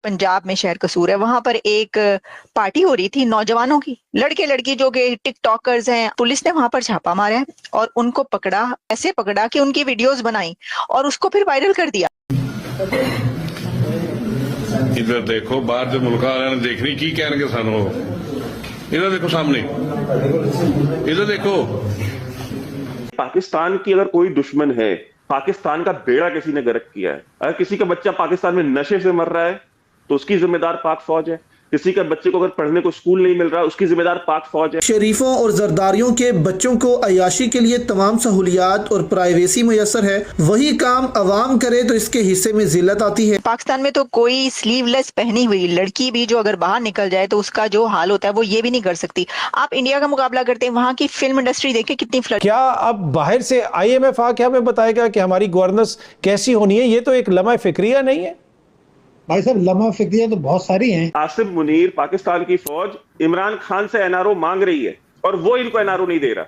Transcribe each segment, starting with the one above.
पंजाब में शहर कसूर है, वहां पर एक पार्टी हो रही थी नौजवानों की, लड़के लड़की जो कि टिकटॉकर्स हैं। पुलिस ने वहां पर छापा मारा है और उनको पकड़ा, ऐसे पकड़ा कि उनकी वीडियोस बनाई और उसको फिर वायरल कर दिया। इधर देखो, बाहर जो मुल्क वाले ने देखनी की कहने सानू, इधर देखो सामने, इधर देखो। पाकिस्तान की अगर कोई दुश्मन है, पाकिस्तान का बेड़ा किसी ने गर्क किया है। अगर किसी का बच्चा पाकिस्तान में नशे से मर रहा है तो उसकी जिम्मेदार पाक फौज है। किसी का बच्चे को अगर पढ़ने को स्कूल नहीं मिल रहा उसकी जिम्मेदार पाक फौज है। शरीफों और जरदारियों के बच्चों को अयाशी के लिए तमाम सहूलियात और प्राइवेसी मुयसर है, वही काम अवाम करे तो इसके हिस्से में जिल्लत आती है। पाकिस्तान में तो कोई स्लीवलेस पहनी हुई लड़की भी जो अगर बाहर निकल जाए तो उसका जो हाल होता है वो ये भी नहीं कर सकती। आप इंडिया का मुकाबला करते हैं, वहाँ की फिल्म इंडस्ट्री देखें कितनी क्या अब बाहर से IMF आके हमें बताएगा कि हमारी गवर्नेंस कैसी होनी है? ये तो एक लम्हा फिक्रिया नहीं है भाई साहब, लम्हा फिक्रिया तो बहुत सारी हैं। आसिम मुनीर, पाकिस्तान की फौज इमरान खान से NRO मांग रही है और वो इनको NRO नहीं दे रहा।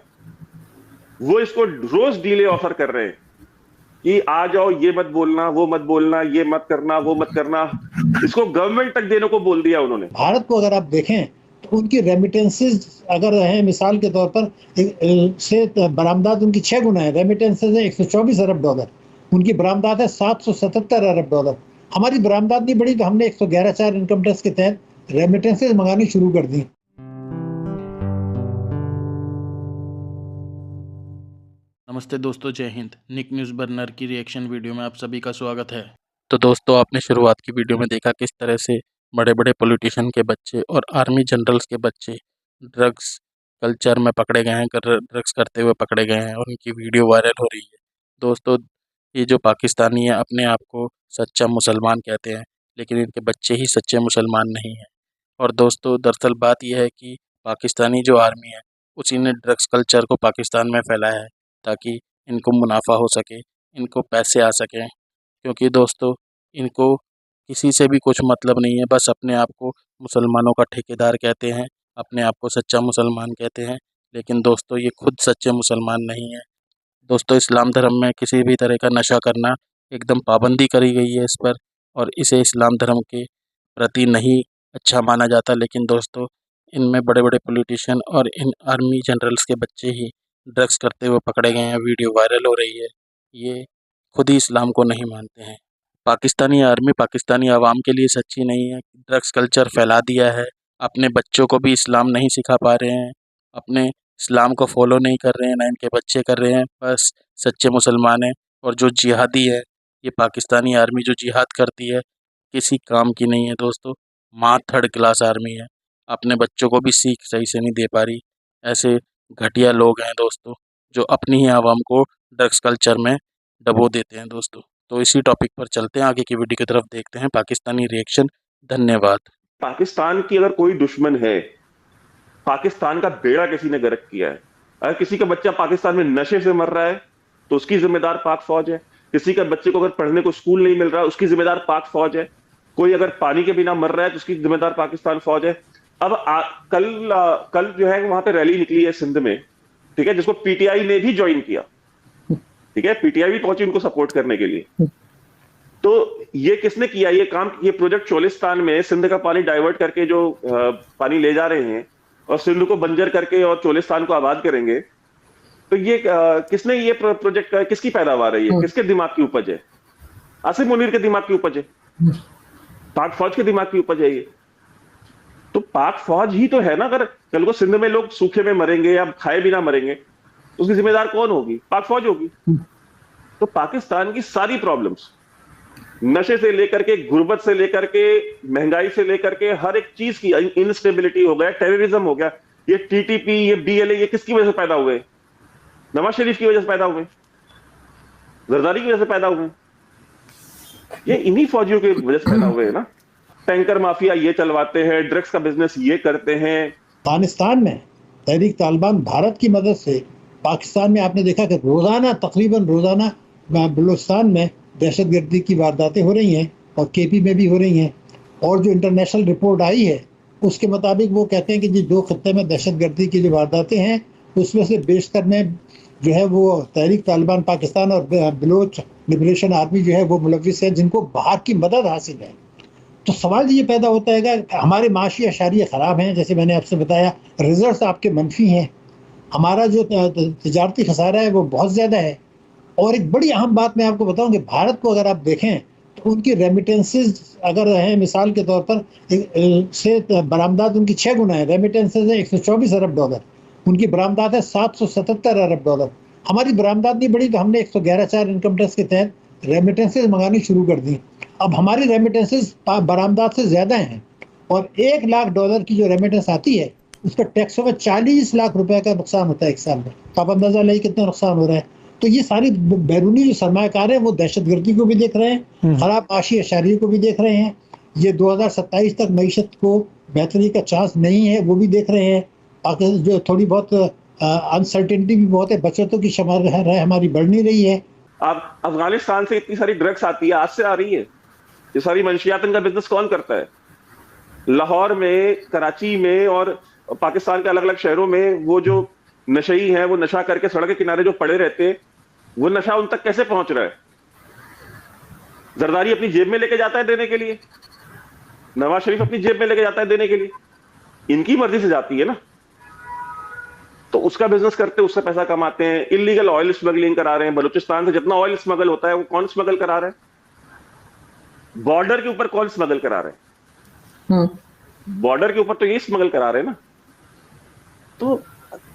वो इसको रोज डीले ऑफर कर रहे हैं कि आ जाओ, ये मत बोलना, वो मत बोलना, ये मत करना, वो मत करना। इसको गवर्नमेंट तक देने को बोल दिया उन्होंने। भारत को अगर आप देखें तो उनकी रेमिटेंसेज अगर हैं, मिसाल के तौर पर से बरामदात उनकी 6 गुना है। रेमिटेंसेज है $124 अरब, उनकी बरामदात है $777 अरब। हमारी बरामदात नहीं बढ़ी तो हमने 111(4) इनकम टैक्स के तहत रेमिटेंसेज मंगानी शुरू कर दी। नमस्ते दोस्तों, जय हिंद। निक न्यूज़ बर्नर की रिएक्शन वीडियो में आप सभी का स्वागत है। तो दोस्तों, आपने शुरुआत की वीडियो में देखा किस तरह से बड़े बड़े पॉलिटिशियन के बच्चे और आर्मी जनरल्स के बच्चे ड्रग्स कल्चर में पकड़े गए हैं, ड्रग्स करते हुए पकड़े गए हैं और उनकी वीडियो वायरल हो रही है। दोस्तों, ये जो पाकिस्तानी है अपने आप को सच्चा मुसलमान कहते हैं, लेकिन इनके बच्चे ही सच्चे मुसलमान नहीं हैं। और दोस्तों, दरअसल बात यह है कि पाकिस्तानी जो आर्मी है उसी ने ड्रग्स कल्चर को पाकिस्तान में फैलाया है ताकि इनको मुनाफा हो सके, इनको पैसे आ सकें। क्योंकि दोस्तों, इनको किसी से भी कुछ मतलब नहीं है, बस अपने आप को मुसलमानों का ठेकेदार कहते हैं, अपने आप को सच्चा मुसलमान कहते हैं। लेकिन दोस्तों, ये खुद सच्चे मुसलमान नहीं है। दोस्तों, इस्लाम धर्म में किसी भी तरह का नशा करना एकदम पाबंदी करी गई है इस पर, और इसे इस्लाम धर्म के प्रति नहीं अच्छा माना जाता। लेकिन दोस्तों, इनमें बड़े बड़े पॉलिटिशियन और इन आर्मी जनरल्स के बच्चे ही ड्रग्स करते हुए पकड़े गए हैं, वीडियो वायरल हो रही है। ये खुद ही इस्लाम को नहीं मानते हैं। पाकिस्तानी आर्मी पाकिस्तानी आवाम के लिए सच्ची नहीं है, ड्रग्स कल्चर फैला दिया है, अपने बच्चों को भी इस्लाम नहीं सिखा पा रहे हैं, अपने इस्लाम को फॉलो नहीं कर रहे हैं, ना इनके बच्चे कर रहे हैं। बस सच्चे मुसलमान हैं। और जो जिहादी है, ये पाकिस्तानी आर्मी जो जिहाद करती है किसी काम की नहीं है दोस्तों। माँ थर्ड क्लास आर्मी है, अपने बच्चों को भी सीख सही से नहीं दे पा रही। ऐसे घटिया लोग हैं दोस्तों जो अपनी ही आवाम को ड्रग्स कल्चर में डबो देते हैं दोस्तों। तो इसी टॉपिक पर चलते हैं, आगे की वीडियो की तरफ देखते हैं पाकिस्तानी रिएक्शन। धन्यवाद। पाकिस्तान की अगर कोई दुश्मन है, पाकिस्तान का बेड़ा किसी ने गर्क किया है। अगर किसी का बच्चा पाकिस्तान में नशे से मर रहा है तो उसकी जिम्मेदार पाक फौज है। किसी का बच्चे को अगर पढ़ने को स्कूल नहीं मिल रहा उसकी जिम्मेदार पाक फौज है। कोई अगर पानी के बिना मर रहा है तो उसकी जिम्मेदार पाकिस्तान फौज है। अब कल जो है वहां पे रैली निकली है सिंध में, ठीक है, जिसको PTI ने भी ज्वाइन किया, ठीक है, PTI भी पहुंची उनको सपोर्ट करने के लिए। तो ये किसने किया ये काम? ये प्रोजेक्ट चोलिस्तान में सिंध का पानी डाइवर्ट करके जो पानी ले जा रहे हैं और सिंध को बंजर करके और चोलिस्तान को आबाद करेंगे, तो ये किसने ये प्रोजेक्ट, किसकी पैदावार है? ये किसके दिमाग की उपज है? आसिम मुनीर के दिमाग की उपज है, पाक फौज के दिमाग की उपज है ये। तो पाक फौज ही तो है ना। अगर कल को सिंध में लोग सूखे में मरेंगे या खाए बिना मरेंगे तो उसकी जिम्मेदार कौन होगी? पाक फौज होगी। तो पाकिस्तान की सारी प्रॉब्लम्स, नशे से लेकर के, गुर्बत से लेकर के, महंगाई से लेकर के, हर एक चीज की इनस्टेबिलिटी हो गया, टेररिज्म हो गया, ये TTP, ये BLA, ये किसकी वजह से पैदा हुए? नवाज शरीफ की वजह से पैदा हुए, जरदारी की वजह से पैदा हुए, ये इन्हीं फौजियों की वजह से पैदा हुए हैं ना। टैंकर माफिया ये चलवाते हैं, ड्रग्स का बिजनेस ये करते हैं। अफगानिस्तान में तहरीक तालिबान भारत की मदद से, पाकिस्तान में आपने देखा कि तकरीबन रोजाना बलूचिस्तान में दहशतगर्दी की वारदातें हो रही हैं और KP में भी हो रही हैं। और जो इंटरनेशनल रिपोर्ट आई है उसके मुताबिक वो कहते हैं कि जो 2 खत्ते में दहशतगर्दी की जो वारदातें हैं उसमें से बेशतर में जो है वो तहरीक तालिबान पाकिस्तान और बलोच लिबरेशन आर्मी जो है वो मुलविस है, जिनको बाहर की मदद हासिल है। तो सवाल ये पैदा होता है कि हमारे माशी अशारिये ख़राब हैं, जैसे मैंने आपसे बताया, रिजल्ट्स आपके मनफी हैं, हमारा जो तजारती खसारा है वो बहुत ज़्यादा है। और एक बड़ी अहम बात मैं आपको बताऊं कि भारत को अगर आप देखें तो उनकी रेमिटेंसेज अगर हैं, मिसाल के तौर पर से बरामदात उनकी 6 गुना है। रेमिटेंसेज है $124 अरब, उनकी बरामदात है $777 अरब। हमारी बरामदात नहीं बढ़ी तो हमने 111(4) इनकम टैक्स के तहत रेमिटेंसेज मंगानी शुरू कर दी। अब हमारी रेमिटेंसेज बरामदात से ज़्यादा हैं और $1 लाख की जो रेमिटेंस आती है उसका टैक्सों में $40 लाख रुपए का नुकसान होता है एक साल में। तो आप अंदाजा लगाइए कितना नुकसान हो रहा है। तो ये सारी बैरूनी जो सरमायाकार हैं वो दहशतगर्दी को भी देख रहे हैं, खराब माशी अशारियों को भी देख रहे हैं, ये 2027 तक मईशत को बेहतरी का चांस नहीं है वो भी देख रहे हैं। पाकिस्तान जो थोड़ी बहुत अनसर्टेनिटी भी बहुत है, बचतों की शमर हमारी बढ़ नहीं रही है। अब अफगानिस्तान से इतनी सारी ड्रग्स आती है, आज से आ रही है, ये सारी मंशियात का बिजनेस कौन करता है? लाहौर में, कराची में और पाकिस्तान के अलग अलग शहरों में वो जो नशई हैं वो नशा करके सड़क के किनारे जो पड़े रहते हैं, वो नशा उन तक कैसे पहुंच रहा है? जरदारी अपनी जेब में लेके जाता है देने के लिए, नवाज शरीफ अपनी जेब में लेके जाता है देने के लिए, इनकी मर्जी से जाती है ना। तो उसका बिजनेस करते हैं, उससे पैसा कमाते हैं। इलीगल ऑयल स्मगलिंग करा रहे हैं, बलूचिस्तान से जितना ऑयल स्मगल होता है वो कौन स्मगल करा रहा है? बॉर्डर के ऊपर कौन स्मगल करा रहे हैं? बॉर्डर के ऊपर तो ये स्मगल करा रहे हैं ना। तो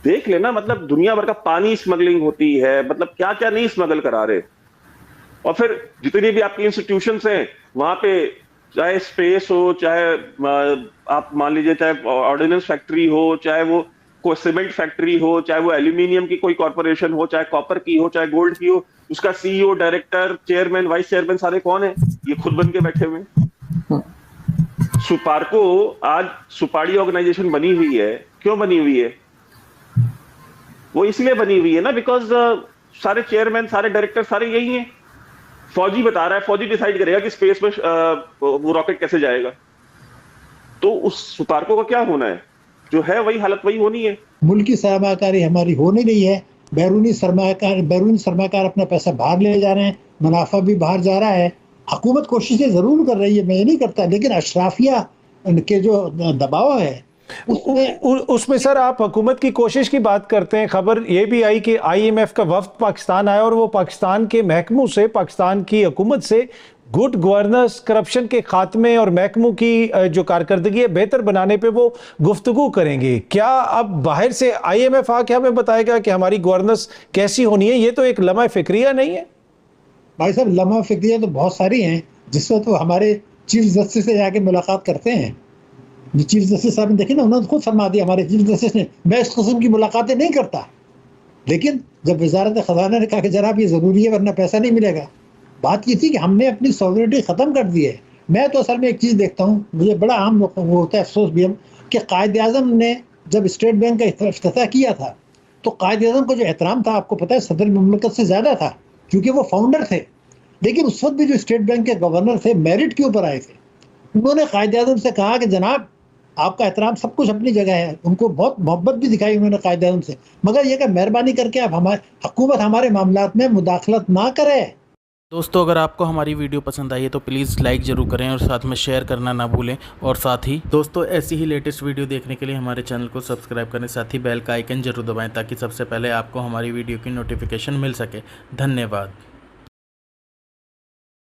देख लेना, मतलब दुनिया भर का पानी स्मगलिंग होती है, मतलब क्या क्या नहीं स्मगल करा रहे। और फिर जितनी भी आपकी इंस्टीट्यूशंस हैं वहां पे, चाहे स्पेस हो, चाहे आप मान लीजिए चाहे ऑर्डिनेंस फैक्ट्री हो, चाहे वो कोई सीमेंट फैक्ट्री हो, चाहे वो एल्यूमिनियम की कोई कॉर्पोरेशन हो, चाहे कॉपर की हो, चाहे गोल्ड की हो, उसका CEO, director, chairman, vice chairman सारे कौन है? ये खुद बन के बैठे हुए। सुपारको आज सुपाड़ी ऑर्गेनाइजेशन बनी हुई है, क्यों बनी हुई है? वो इसलिए बनी हुई है ना, बिकॉज सारे चेयरमैन, सारे डायरेक्टर सारे यही हैं। फौजी बता रहा है, फौजी डिसाइड करेगा कि स्पेस में वो रॉकेट कैसे जाएगा। तो उस सुपारको का क्या होना है? जो है वही हालत वही होनी है। मुल्क की सरमाकारी हमारी हो नहीं रही है, बैरूनी सरमाकार अपना पैसा बाहर ले जा रहे हैं, मुनाफा भी बाहर जा रहा है। हुकूमत कोशिशें जरूर कर रही है, मैं ये नहीं करता, लेकिन अशराफिया के जो दबाव है उसमें सर आप हुकूमत की कोशिश की बात करते हैं। खबर ये भी आई कि IMF का वफ्द पाकिस्तान आया और वो पाकिस्तान के महकमों से, पाकिस्तान की हुकूमत से गुड गवर्नेंस, करप्शन के खात्मे और महकमों की जो कारकर्दगी है बेहतर बनाने पे वो गुफ्तगू करेंगे। क्या अब बाहर से IMF आके हमें बताएगा कि हमारी गवर्नेंस कैसी होनी है? ये तो एक लम्हा फिक्रिया नहीं है भाई साहब? लम्हा फिक्रिया तो बहुत सारी हैं, जिसमें तो हमारे चीफ जस्टिस से जाके मुलाकात करते हैं। जो चीफ जस्टिस साहब ने देखी ना, उन्होंने खुद फरमा दिया, हमारे चीफ जस्टिस ने, मैं इस किस्म की मुलाकातें नहीं करता। लेकिन जब वजारत खजाना ने कहा कि जनाब ये ज़रूरी है वरना पैसा नहीं मिलेगा, बात ये थी कि हमने अपनी सॉवरेनिटी ख़त्म कर दी है। मैं तो असल में एक चीज़ देखता हूँ, मुझे बड़ा आम वो होता है अफसोस भी, हम कि कायद-ए-आज़म ने जब स्टेट बैंक का इफ्तिताह किया था तो कायद-ए-आज़म का जो एहतराम था, आपको पता है, सदर मुमलिकत से ज़्यादा था, क्योंकि वो फाउंडर थे। लेकिन उस वक्त भी जो स्टेट बैंक के गवर्नर थे मेरिट के ऊपर आए थे। उन्होंने कायद-ए-आज़म से कहा कि जनाब आपका एहतराम सब कुछ अपनी जगह है। उनको बहुत मोहब्बत भी दिखाई उन्होंने कायद-ए-आज़म से, मगर यह कि मेहरबानी करके आप हुकूमत हमारे मामलात में मुदाखलत ना करे। दोस्तों, अगर आपको हमारी वीडियो पसंद आई है तो प्लीज़ लाइक ज़रूर करें और साथ में शेयर करना ना भूलें। और साथ ही दोस्तों, ऐसी ही लेटेस्ट वीडियो देखने के लिए हमारे चैनल को सब्सक्राइब करें, साथ ही बेल का आइकन जरूर दबाएं ताकि सबसे पहले आपको हमारी वीडियो की नोटिफिकेशन मिल सके। धन्यवाद।